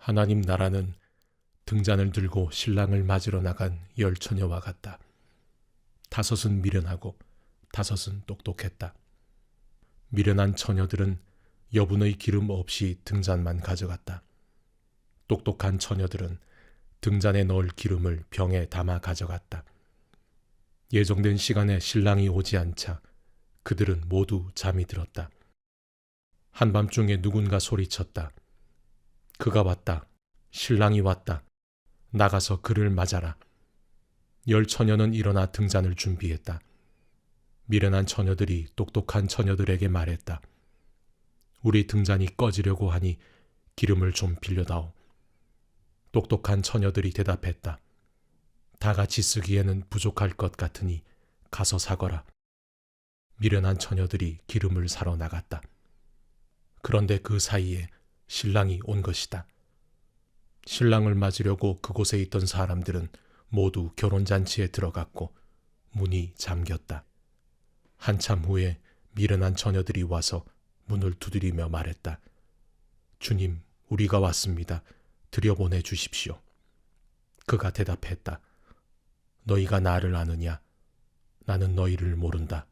하나님 나라는 등잔을 들고 신랑을 맞으러 나간 10처녀와 같다. 5은 미련하고 5은 똑똑했다. 미련한 처녀들은 여분의 기름 없이 등잔만 가져갔다. 똑똑한 처녀들은 등잔에 넣을 기름을 병에 담아 가져갔다. 예정된 시간에 신랑이 오지 않자 그들은 모두 잠이 들었다. 한밤중에 누군가 소리쳤다. 그가 왔다. 신랑이 왔다. 나가서 그를 맞아라. 10처녀는 일어나 등잔을 준비했다. 미련한 처녀들이 똑똑한 처녀들에게 말했다. 우리 등잔이 꺼지려고 하니 기름을 좀 빌려다오. 똑똑한 처녀들이 대답했다. 다 같이 쓰기에는 부족할 것 같으니 가서 사거라. 미련한 처녀들이 기름을 사러 나갔다. 그런데 그 사이에 신랑이 온 것이다. 신랑을 맞으려고 그곳에 있던 사람들은 모두 결혼잔치에 들어갔고 문이 잠겼다. 한참 후에 미련한 처녀들이 와서 문을 두드리며 말했다. 주님, 우리가 왔습니다. 들여보내 주십시오. 그가 대답했다. 너희가 나를 아느냐? 나는 너희를 모른다.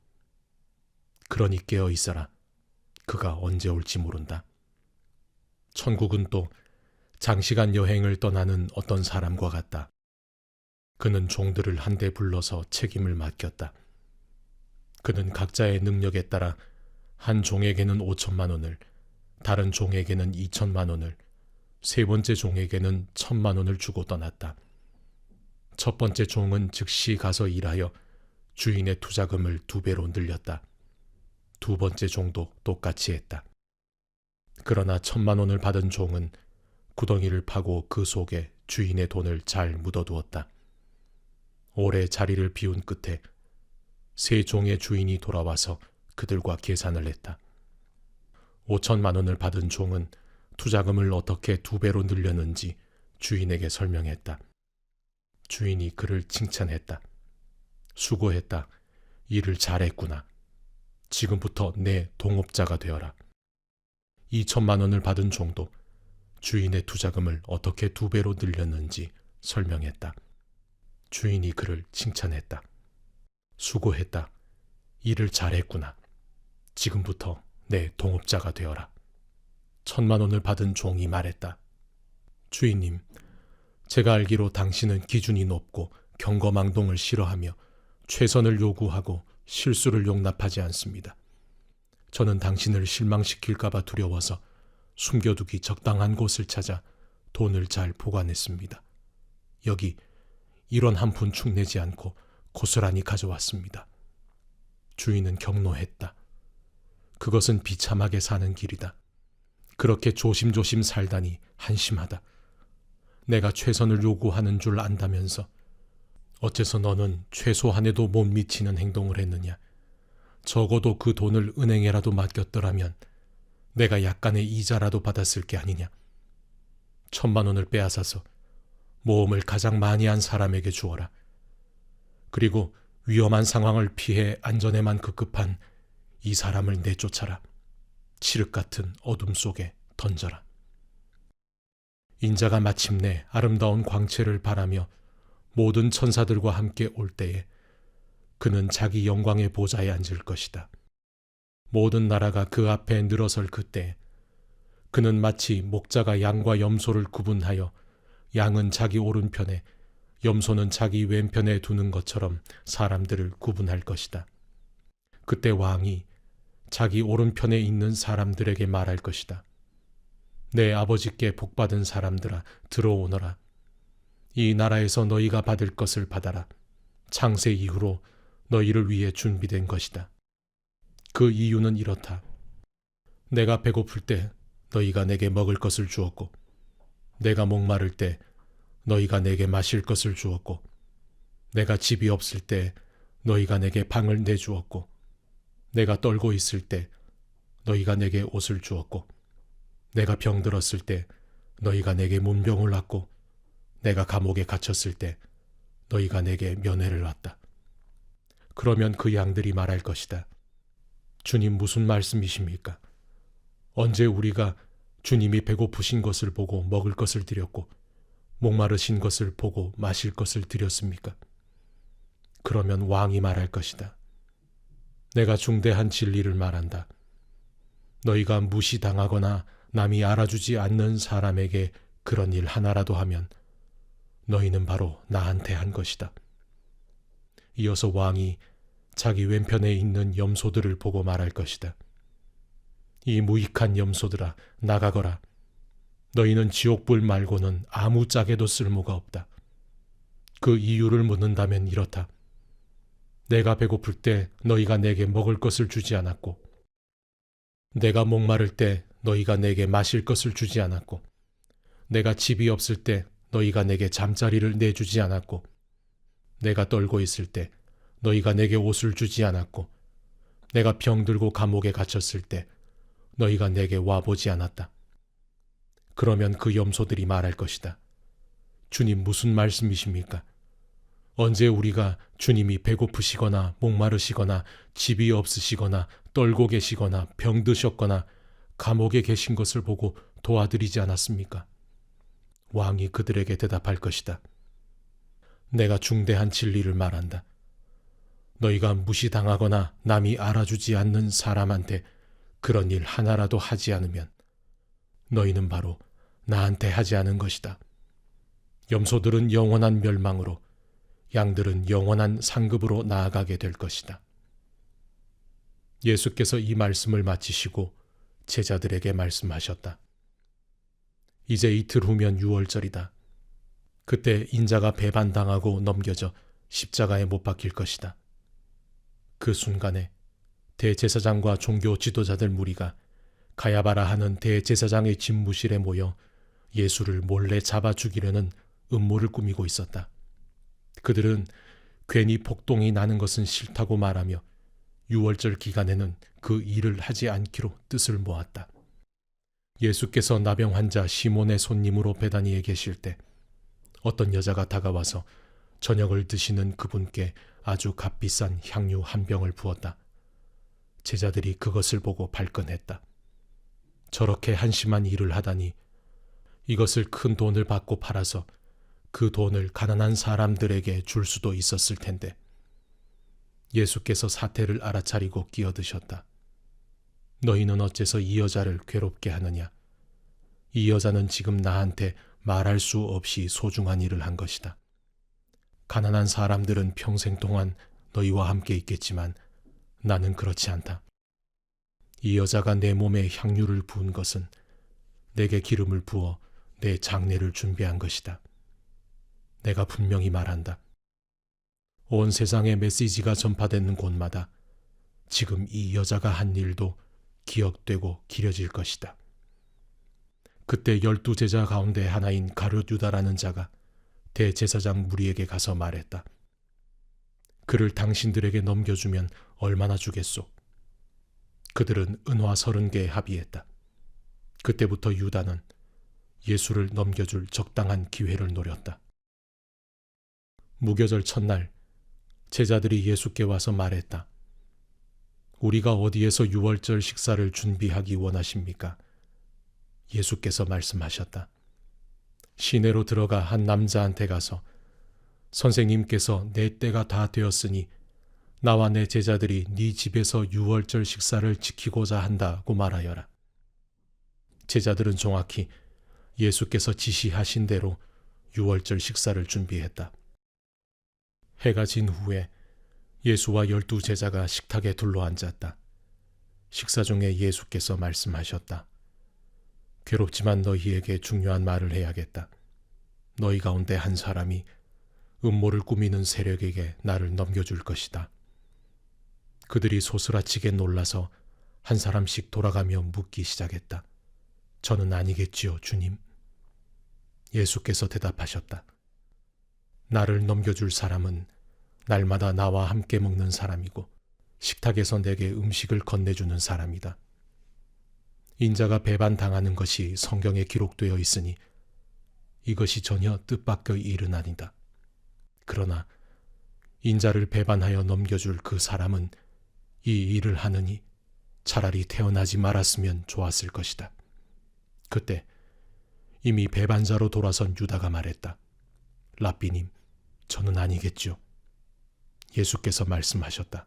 그러니 깨어 있어라. 그가 언제 올지 모른다. 천국은 또 장시간 여행을 떠나는 어떤 사람과 같다. 그는 종들을 한데 불러서 책임을 맡겼다. 그는 각자의 능력에 따라 한 종에게는 5천만 원을, 다른 종에게는 2천만 원을, 세 번째 종에게는 1,000만 원을 주고 떠났다. 첫 번째 종은 즉시 가서 일하여 주인의 투자금을 2배로 늘렸다. 두 번째 종도 똑같이 했다. 그러나 1,000만 원을 받은 종은 구덩이를 파고 그 속에 주인의 돈을 잘 묻어두었다. 오래 자리를 비운 끝에 세 종의 주인이 돌아와서 그들과 계산을 했다. 5천만 원을 받은 종은 투자금을 어떻게 2배로 늘렸는지 주인에게 설명했다. 주인이 그를 칭찬했다. 수고했다. 일을 잘했구나. 지금부터 내 동업자가 되어라. 2천만 원을 받은 종도 주인의 투자금을 어떻게 2배로 늘렸는지 설명했다. 주인이 그를 칭찬했다. 수고했다. 일을 잘했구나. 지금부터 내 동업자가 되어라. 1,000만 원을 받은 종이 말했다. 주인님, 제가 알기로 당신은 기준이 높고 경거망동을 싫어하며 최선을 요구하고 실수를 용납하지 않습니다. 저는 당신을 실망시킬까봐 두려워서 숨겨두기 적당한 곳을 찾아 돈을 잘 보관했습니다. 여기 1원 한 푼 축내지 않고 고스란히 가져왔습니다. 주인은 경노했다. 그것은 비참하게 사는 길이다. 그렇게 조심조심 살다니 한심하다. 내가 최선을 요구하는 줄 안다면서 어째서 너는 최소한에도 못 미치는 행동을 했느냐. 적어도 그 돈을 은행에라도 맡겼더라면 내가 약간의 이자라도 받았을 게 아니냐. 1,000만 원을 빼앗아서 모험을 가장 많이 한 사람에게 주어라. 그리고 위험한 상황을 피해 안전에만 급급한 이 사람을 내쫓아라. 칠흑 같은 어둠 속에 던져라. 인자가 마침내 아름다운 광채를 바라며 모든 천사들과 함께 올 때에 그는 자기 영광의 보좌에 앉을 것이다. 모든 나라가 그 앞에 늘어설 그때 그는 마치 목자가 양과 염소를 구분하여 양은 자기 오른편에 염소는 자기 왼편에 두는 것처럼 사람들을 구분할 것이다. 그때 왕이 자기 오른편에 있는 사람들에게 말할 것이다. 내 아버지께 복받은 사람들아, 들어오너라. 이 나라에서 너희가 받을 것을 받아라. 창세 이후로 너희를 위해 준비된 것이다. 그 이유는 이렇다. 내가 배고플 때 너희가 내게 먹을 것을 주었고, 내가 목마를 때 너희가 내게 마실 것을 주었고, 내가 집이 없을 때 너희가 내게 방을 내주었고, 내가 떨고 있을 때 너희가 내게 옷을 주었고, 내가 병들었을 때 너희가 내게 문병을 놨고, 내가 감옥에 갇혔을 때 너희가 내게 면회를 왔다. 그러면 그 양들이 말할 것이다. 주님, 무슨 말씀이십니까? 언제 우리가 주님이 배고프신 것을 보고 먹을 것을 드렸고 목마르신 것을 보고 마실 것을 드렸습니까? 그러면 왕이 말할 것이다. 내가 중대한 진리를 말한다. 너희가 무시당하거나 남이 알아주지 않는 사람에게 그런 일 하나라도 하면 너희는 바로 나한테 한 것이다. 이어서 왕이 자기 왼편에 있는 염소들을 보고 말할 것이다. 이 무익한 염소들아, 나가거라. 너희는 지옥불 말고는 아무 짝에도 쓸모가 없다. 그 이유를 묻는다면 이렇다. 내가 배고플 때 너희가 내게 먹을 것을 주지 않았고, 내가 목마를 때 너희가 내게 마실 것을 주지 않았고, 내가 집이 없을 때 너희가 내게 잠자리를 내주지 않았고, 내가 떨고 있을 때 너희가 내게 옷을 주지 않았고, 내가 병들고 감옥에 갇혔을 때 너희가 내게 와보지 않았다. 그러면 그 염소들이 말할 것이다. 주님, 무슨 말씀이십니까? 언제 우리가 주님이 배고프시거나 목마르시거나 집이 없으시거나 떨고 계시거나 병드셨거나 감옥에 계신 것을 보고 도와드리지 않았습니까? 왕이 그들에게 대답할 것이다. 내가 중대한 진리를 말한다. 너희가 무시당하거나 남이 알아주지 않는 사람한테 그런 일 하나라도 하지 않으면 너희는 바로 나한테 하지 않은 것이다. 염소들은 영원한 멸망으로, 양들은 영원한 상급으로 나아가게 될 것이다. 예수께서 이 말씀을 마치시고 제자들에게 말씀하셨다. 이제 이틀 후면 유월절이다. 그때 인자가 배반당하고 넘겨져 십자가에 못 박힐 것이다. 그 순간에 대제사장과 종교 지도자들 무리가 가야바라 하는 대제사장의 집무실에 모여 예수를 몰래 잡아 죽이려는 음모를 꾸미고 있었다. 그들은 괜히 폭동이 나는 것은 싫다고 말하며 유월절 기간에는 그 일을 하지 않기로 뜻을 모았다. 예수께서 나병 환자 시몬의 손님으로 베다니에 계실 때 어떤 여자가 다가와서 저녁을 드시는 그분께 아주 값비싼 향유 한 병을 부었다. 제자들이 그것을 보고 발끈했다. 저렇게 한심한 일을 하다니, 이것을 큰 돈을 받고 팔아서 그 돈을 가난한 사람들에게 줄 수도 있었을 텐데. 예수께서 사태를 알아차리고 끼어드셨다. 너희는 어째서 이 여자를 괴롭게 하느냐? 이 여자는 지금 나한테 말할 수 없이 소중한 일을 한 것이다. 가난한 사람들은 평생 동안 너희와 함께 있겠지만 나는 그렇지 않다. 이 여자가 내 몸에 향유를 부은 것은 내게 기름을 부어 내 장례를 준비한 것이다. 내가 분명히 말한다. 온 세상에 메시지가 전파되는 곳마다 지금 이 여자가 한 일도 기억되고 기려질 것이다. 그때 12제자 가운데 하나인 가룟 유다라는 자가 대제사장 무리에게 가서 말했다. 그를 당신들에게 넘겨주면 얼마나 주겠소? 그들은 은화 30개 합의했다. 그때부터 유다는 예수를 넘겨줄 적당한 기회를 노렸다. 무교절 첫날 제자들이 예수께 와서 말했다. 우리가 어디에서 유월절 식사를 준비하기 원하십니까? 예수께서 말씀하셨다. 시내로 들어가 한 남자한테 가서 선생님께서 내 때가 다 되었으니 나와 내 제자들이 네 집에서 유월절 식사를 지키고자 한다고 말하여라. 제자들은 정확히 예수께서 지시하신 대로 유월절 식사를 준비했다. 해가 진 후에 예수와 12제자가 식탁에 둘러앉았다. 식사 중에 예수께서 말씀하셨다. 괴롭지만 너희에게 중요한 말을 해야겠다. 너희 가운데 한 사람이 음모를 꾸미는 세력에게 나를 넘겨줄 것이다. 그들이 소스라치게 놀라서 한 사람씩 돌아가며 묻기 시작했다. 저는 아니겠지요, 주님? 예수께서 대답하셨다. 나를 넘겨줄 사람은 날마다 나와 함께 먹는 사람이고 식탁에서 내게 음식을 건네주는 사람이다. 인자가 배반당하는 것이 성경에 기록되어 있으니 이것이 전혀 뜻밖의 일은 아니다. 그러나 인자를 배반하여 넘겨줄 그 사람은 이 일을 하느니 차라리 태어나지 말았으면 좋았을 것이다. 그때 이미 배반자로 돌아선 유다가 말했다. 랍비님, 저는 아니겠죠. 예수께서 말씀하셨다.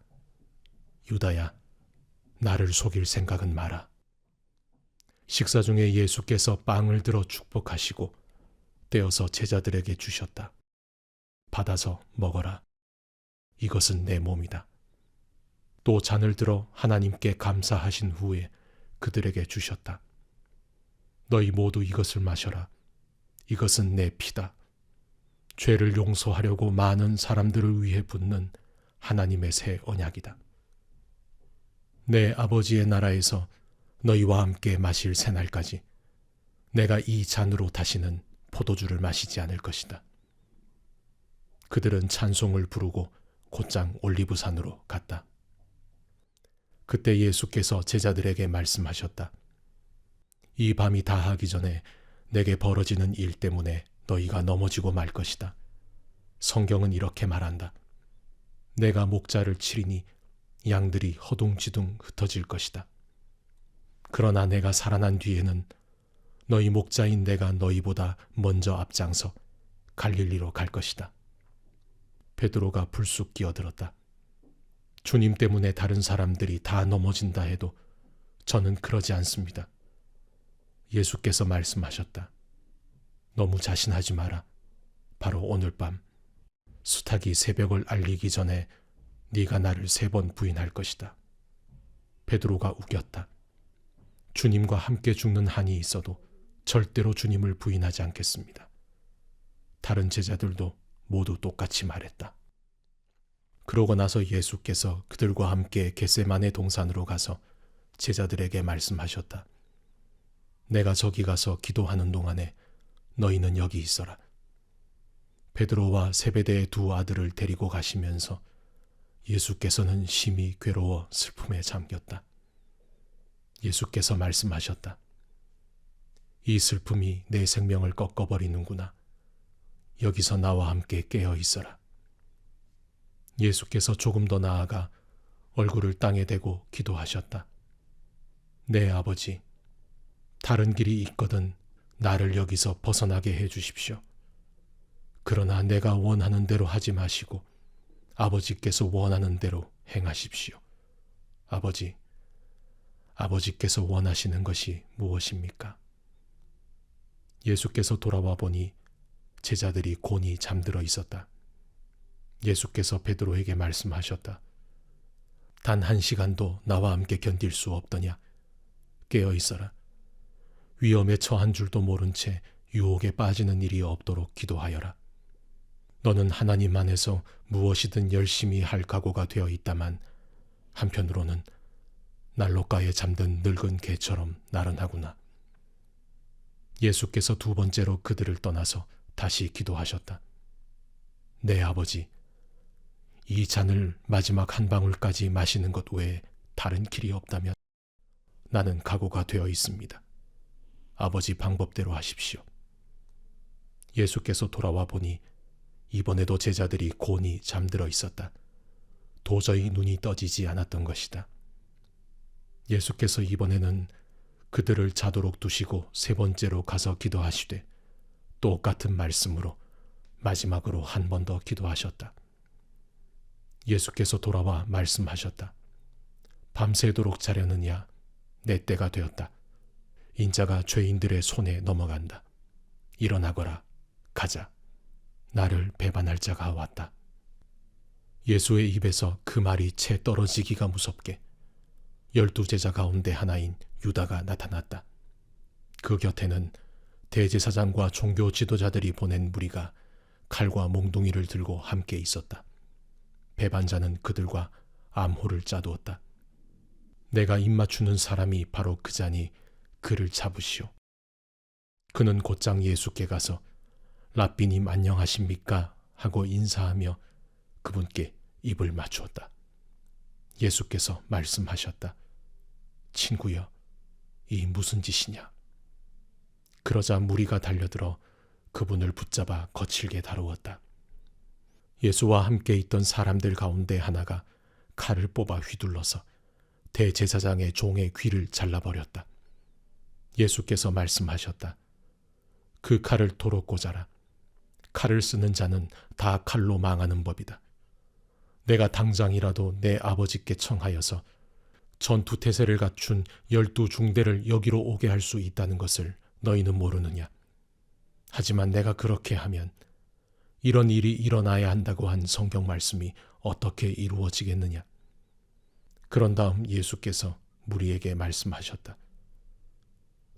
유다야, 나를 속일 생각은 마라. 식사 중에 예수께서 빵을 들어 축복하시고 떼어서 제자들에게 주셨다. 받아서 먹어라. 이것은 내 몸이다. 또 잔을 들어 하나님께 감사하신 후에 그들에게 주셨다. 너희 모두 이것을 마셔라. 이것은 내 피다. 죄를 용서하려고 많은 사람들을 위해 붓는 하나님의 새 언약이다. 내 아버지의 나라에서 너희와 함께 마실 새날까지 내가 이 잔으로 다시는 포도주를 마시지 않을 것이다. 그들은 찬송을 부르고 곧장 올리브산으로 갔다. 그때 예수께서 제자들에게 말씀하셨다. 이 밤이 다하기 전에 내게 벌어지는 일 때문에 너희가 넘어지고 말 것이다. 성경은 이렇게 말한다. 내가 목자를 치리니 양들이 허둥지둥 흩어질 것이다. 그러나 내가 살아난 뒤에는 너희 목자인 내가 너희보다 먼저 앞장서 갈릴리로 갈 것이다. 베드로가 불쑥 끼어들었다. 주님 때문에 다른 사람들이 다 넘어진다 해도 저는 그러지 않습니다. 예수께서 말씀하셨다. 너무 자신하지 마라. 바로 오늘 밤 수탉이 새벽을 알리기 전에 네가 나를 3번 부인할 것이다. 베드로가 우겼다. 주님과 함께 죽는 한이 있어도 절대로 주님을 부인하지 않겠습니다. 다른 제자들도 모두 똑같이 말했다. 그러고 나서 예수께서 그들과 함께 겟세마네 동산으로 가서 제자들에게 말씀하셨다. 내가 저기 가서 기도하는 동안에 너희는 여기 있어라. 베드로와 세베대의 2 아들을 데리고 가시면서 예수께서는 심히 괴로워 슬픔에 잠겼다. 예수께서 말씀하셨다. 이 슬픔이 내 생명을 꺾어버리는구나. 여기서 나와 함께 깨어 있어라. 예수께서 조금 더 나아가 얼굴을 땅에 대고 기도하셨다. 내 아버지, 다른 길이 있거든 나를 여기서 벗어나게 해 주십시오. 그러나 내가 원하는 대로 하지 마시고 아버지께서 원하는 대로 행하십시오. 아버지, 아버지께서 원하시는 것이 무엇입니까? 예수께서 돌아와 보니 제자들이 곤히 잠들어 있었다. 예수께서 베드로에게 말씀하셨다. 단 1시간도 나와 함께 견딜 수 없더냐? 깨어 있어라. 위험에 처한 줄도 모른 채 유혹에 빠지는 일이 없도록 기도하여라. 너는 하나님 안에서 무엇이든 열심히 할 각오가 되어 있다만 한편으로는 난로가에 잠든 늙은 개처럼 나른하구나. 예수께서 2번째로 그들을 떠나서 다시 기도하셨다. 내 아버지, 이 잔을 마지막 한 방울까지 마시는 것 외에 다른 길이 없다면 나는 각오가 되어 있습니다. 아버지 방법대로 하십시오. 예수께서 돌아와 보니 이번에도 제자들이 곤히 잠들어 있었다. 도저히 눈이 떠지지 않았던 것이다. 예수께서 이번에는 그들을 자도록 두시고 3번째로 가서 기도하시되 똑같은 말씀으로 마지막으로 한 번 더 기도하셨다. 예수께서 돌아와 말씀하셨다. 밤새도록 자려느냐? 내 때가 되었다. 인자가 죄인들의 손에 넘어간다. 일어나거라. 가자. 나를 배반할 자가 왔다. 예수의 입에서 그 말이 채 떨어지기가 무섭게 12제자 가운데 하나인 유다가 나타났다. 그 곁에는 대제사장과 종교 지도자들이 보낸 무리가 칼과 몽둥이를 들고 함께 있었다. 배반자는 그들과 암호를 짜두었다. 내가 입맞추는 사람이 바로 그자니 그를 잡으시오. 그는 곧장 예수께 가서 랍비님 안녕하십니까? 하고 인사하며 그분께 입을 맞추었다. 예수께서 말씀하셨다. 친구여, 이 무슨 짓이냐? 그러자 무리가 달려들어 그분을 붙잡아 거칠게 다루었다. 예수와 함께 있던 사람들 가운데 하나가 칼을 뽑아 휘둘러서 대제사장의 종의 귀를 잘라버렸다. 예수께서 말씀하셨다. 그 칼을 도로 꽂아라. 칼을 쓰는 자는 다 칼로 망하는 법이다. 내가 당장이라도 내 아버지께 청하여서 전투 태세를 갖춘 12중대를 여기로 오게 할 수 있다는 것을 너희는 모르느냐. 하지만 내가 그렇게 하면 이런 일이 일어나야 한다고 한 성경 말씀이 어떻게 이루어지겠느냐. 그런 다음 예수께서 무리에게 말씀하셨다.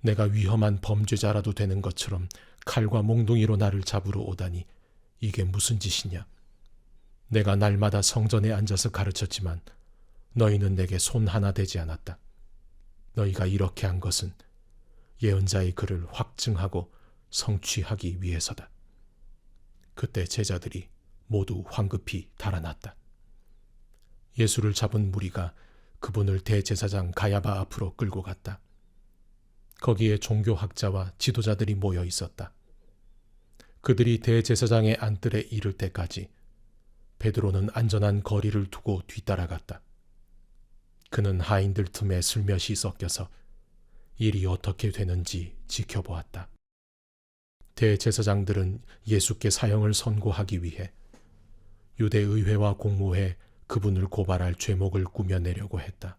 내가 위험한 범죄자라도 되는 것처럼 칼과 몽둥이로 나를 잡으러 오다니 이게 무슨 짓이냐. 내가 날마다 성전에 앉아서 가르쳤지만 너희는 내게 손 하나 대지 않았다. 너희가 이렇게 한 것은 예언자의 글을 확증하고 성취하기 위해서다. 그때 제자들이 모두 황급히 달아났다. 예수를 잡은 무리가 그분을 대제사장 가야바 앞으로 끌고 갔다. 거기에 종교학자와 지도자들이 모여 있었다. 그들이 대제사장의 안뜰에 이를 때까지 베드로는 안전한 거리를 두고 뒤따라갔다. 그는 하인들 틈에 슬며시 섞여서 일이 어떻게 되는지 지켜보았다. 대제사장들은 예수께 사형을 선고하기 위해 유대의회와 공모해 그분을 고발할 죄목을 꾸며내려고 했다.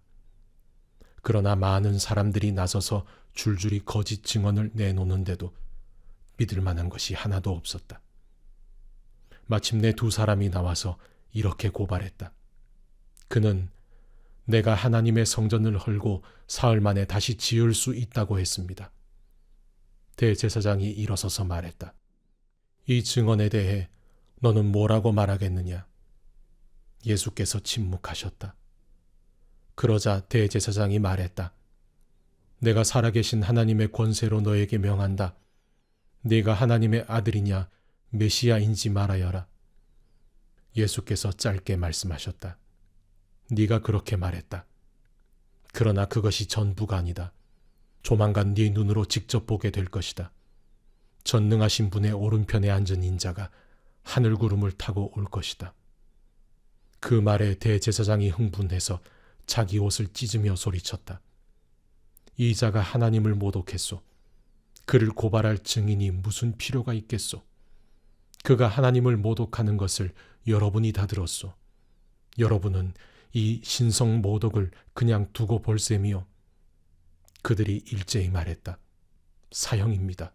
그러나 많은 사람들이 나서서 줄줄이 거짓 증언을 내놓는데도 믿을 만한 것이 하나도 없었다. 마침내 두 사람이 나와서 이렇게 고발했다. 그는 내가 하나님의 성전을 헐고 사흘 만에 다시 지을 수 있다고 했습니다. 대제사장이 일어서서 말했다. 이 증언에 대해 너는 뭐라고 말하겠느냐? 예수께서 침묵하셨다. 그러자 대제사장이 말했다. 내가 살아계신 하나님의 권세로 너에게 명한다. 네가 하나님의 아들이냐 메시아인지 말하여라. 예수께서 짧게 말씀하셨다. 네가 그렇게 말했다. 그러나 그것이 전부가 아니다. 조만간 네 눈으로 직접 보게 될 것이다. 전능하신 분의 오른편에 앉은 인자가 하늘구름을 타고 올 것이다. 그 말에 대제사장이 흥분해서 자기 옷을 찢으며 소리쳤다. 이 자가 하나님을 모독했소. 그를 고발할 증인이 무슨 필요가 있겠소. 그가 하나님을 모독하는 것을 여러분이 다 들었소. 여러분은 이 신성 모독을 그냥 두고 볼 셈이요. 그들이 일제히 말했다. 사형입니다.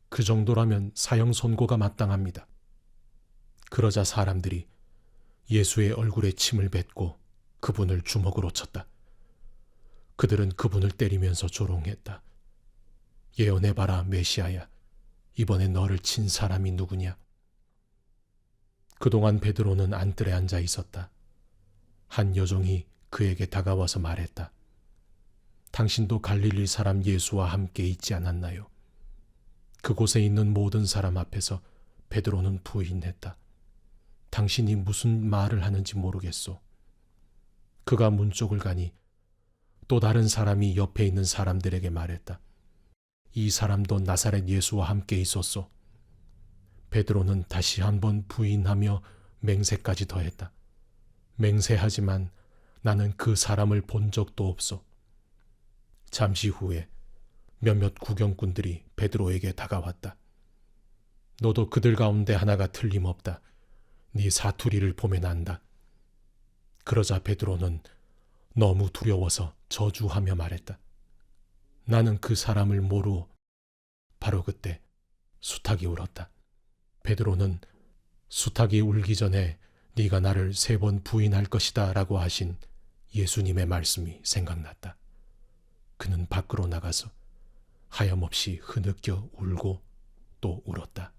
그 정도라면 사형 선고가 마땅합니다. 그러자 사람들이 예수의 얼굴에 침을 뱉고 그분을 주먹으로 쳤다. 그들은 그분을 때리면서 조롱했다. 예언해봐라 메시아야. 이번에 너를 친 사람이 누구냐? 그동안 베드로는 안뜰에 앉아 있었다. 한 여종이 그에게 다가와서 말했다. 당신도 갈릴리 사람 예수와 함께 있지 않았나요? 그곳에 있는 모든 사람 앞에서 베드로는 부인했다. 당신이 무슨 말을 하는지 모르겠소. 그가 문 쪽을 가니 또 다른 사람이 옆에 있는 사람들에게 말했다. 이 사람도 나사렛 예수와 함께 있었소. 베드로는 다시 한번 부인하며 맹세까지 더했다. 맹세하지만 나는 그 사람을 본 적도 없소. 잠시 후에 몇몇 구경꾼들이 베드로에게 다가왔다. 너도 그들 가운데 하나가 틀림없다. 네 사투리를 보면 안다. 그러자 베드로는 너무 두려워서 저주하며 말했다. 나는 그 사람을 모르오. 바로 그때 수탉이 울었다. 베드로는 수탉이 울기 전에 네가 나를 3번 부인할 것이다 라고 하신 예수님의 말씀이 생각났다. 그는 밖으로 나가서 하염없이 흐느껴 울고 또 울었다.